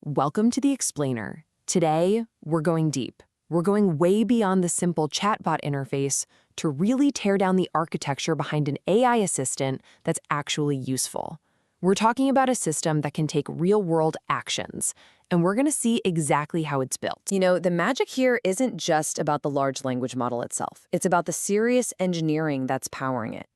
Welcome to the Explainer. Today, we're going deep. We're going way beyond the simple chatbot interface to really tear down the architecture behind an AI assistant that's actually useful. We're talking about a system that can take real-world actions, and we're going to see exactly how it's built. The magic here isn't just about the large language model itself. It's about the serious engineering that's powering it.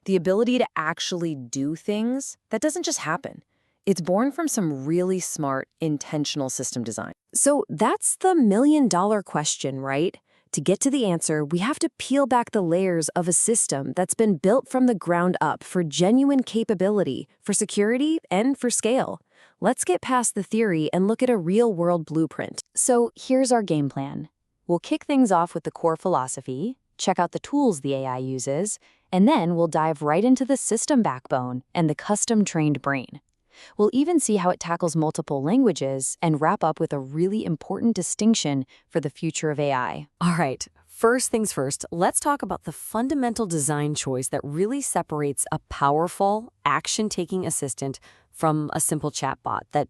The ability to actually do things that doesn't just happen. It's born from some really smart, intentional system design. So that's the million-dollar question, right? To get to the answer, we have to peel back the layers of a system that's been built from the ground up for genuine capability, for security, and for scale. Let's get past the theory and look at a real-world blueprint. So here's our game plan. We'll kick things off with the core philosophy, check out the tools the AI uses, and then we'll dive right into the system backbone and the custom-trained brain. We'll even see how it tackles multiple languages and wrap up with a really important distinction for the future of AI. All right, first things first, let's talk about the fundamental design choice that really separates a powerful, action-taking assistant from a simple chatbot that,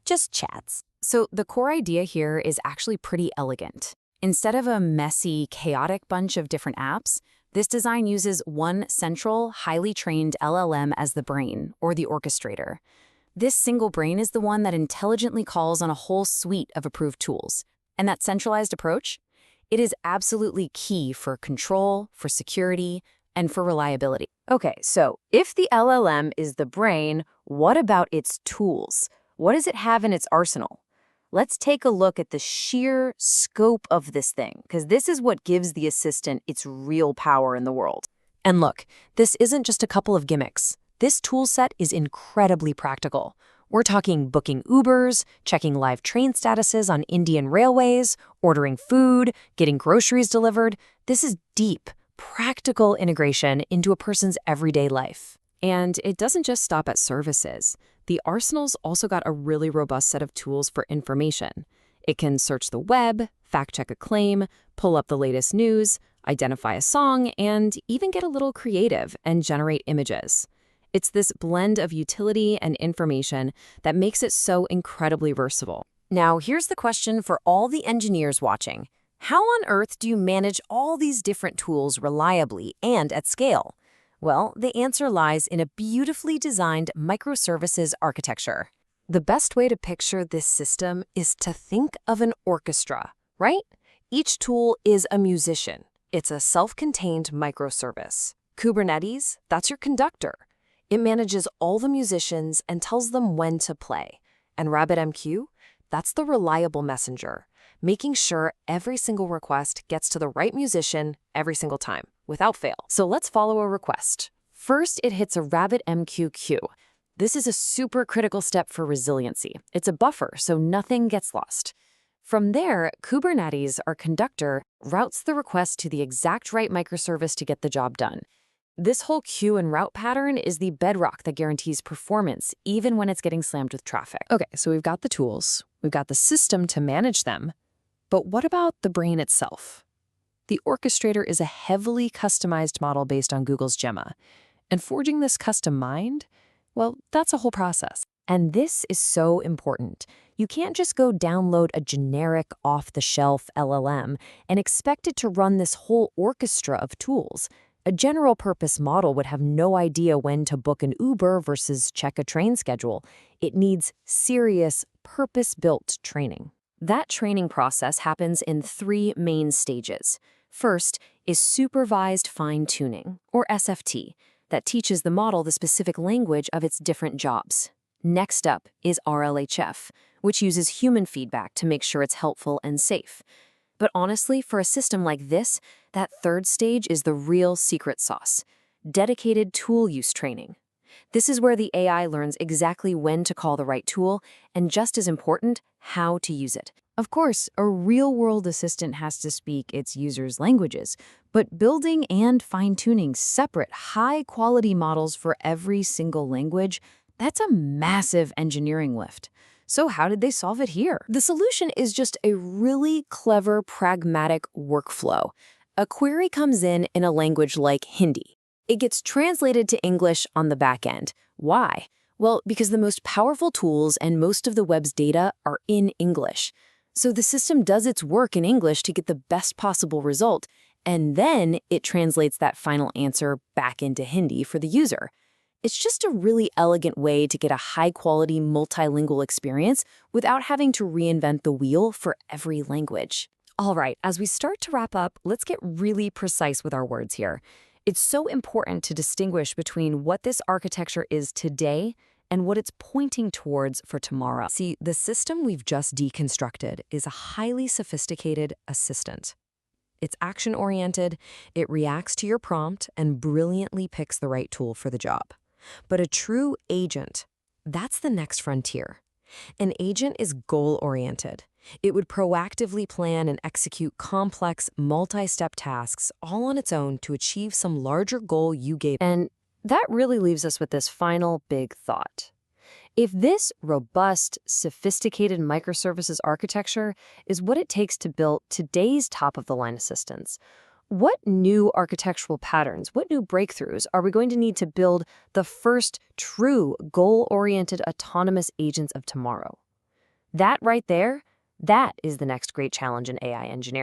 just chats. So the core idea here is actually pretty elegant. Instead of a messy, chaotic bunch of different apps, this design uses one central, highly trained LLM as the brain, or the orchestrator. This single brain is the one that intelligently calls on a whole suite of approved tools. And that centralized approach? It is absolutely key for control, for security, and for reliability. Okay, so if the LLM is the brain, what about its tools? What does it have in its arsenal? Let's take a look at the sheer scope of this thing, because this is what gives the assistant its real power in the world. And look, this isn't just a couple of gimmicks. This tool set is incredibly practical. We're talking booking Ubers, checking live train statuses on Indian railways, ordering food, getting groceries delivered. This is deep, practical integration into a person's everyday life. And it doesn't just stop at services. The arsenal's also got a really robust set of tools for information. It can search the web, fact-check a claim, pull up the latest news, identify a song, and even get a little creative and generate images. It's this blend of utility and information that makes it so incredibly versatile. Now, here's the question for all the engineers watching. How on earth do you manage all these different tools reliably and at scale? Well, the answer lies in a beautifully designed microservices architecture. The best way to picture this system is to think of an orchestra, right? Each tool is a musician. It's a self-contained microservice. Kubernetes, that's your conductor. It manages all the musicians and tells them when to play. And RabbitMQ, that's the reliable messenger, making sure every single request gets to the right musician every single time, without fail. So let's follow a request. First, it hits a RabbitMQ queue. This is a super critical step for resiliency. It's a buffer, so nothing gets lost. From there, Kubernetes, our conductor, routes the request to the exact right microservice to get the job done. This whole queue and route pattern is the bedrock that guarantees performance, even when it's getting slammed with traffic. Okay, so we've got the tools, we've got the system to manage them, but what about the brain itself? The orchestrator is a heavily customized model based on Google's Gemma, and forging this custom mind, well, that's a whole process. And this is so important. You can't just go download a generic off-the-shelf LLM and expect it to run this whole orchestra of tools. A general-purpose model would have no idea when to book an Uber versus check a train schedule. It needs serious, purpose-built training. That training process happens in 3 main stages. First is supervised fine-tuning, or SFT, that teaches the model the specific language of its different jobs. Next up is RLHF, which uses human feedback to make sure it's helpful and safe. But honestly, for a system like this, that third stage is the real secret sauce: dedicated tool use training. This is where the AI learns exactly when to call the right tool, and just as important, how to use it. Of course, a real-world assistant has to speak its users' languages, but building and fine-tuning separate, high-quality models for every single language, that's a massive engineering lift. So how did they solve it here? The solution is just a really clever, pragmatic workflow. A query comes in a language like Hindi. It gets translated to English on the back end. Why? Well, because the most powerful tools and most of the web's data are in English. So the system does its work in English to get the best possible result, and then it translates that final answer back into Hindi for the user. It's just a really elegant way to get a high-quality multilingual experience without having to reinvent the wheel for every language. All right, as we start to wrap up, let's get really precise with our words here. It's so important to distinguish between what this architecture is today and what it's pointing towards for tomorrow. See, the system we've just deconstructed is a highly sophisticated assistant. It's action-oriented, it reacts to your prompt, and brilliantly picks the right tool for the job. But a true agent, that's the next frontier. An agent is goal-oriented. It would proactively plan and execute complex, multi-step tasks all on its own to achieve some larger goal you gave. And that really leaves us with this final big thought. If this robust, sophisticated microservices architecture is what it takes to build today's top-of-the-line assistants, what new architectural patterns, what new breakthroughs are we going to need to build the first true goal-oriented autonomous agents of tomorrow? That right there, that is the next great challenge in AI engineering.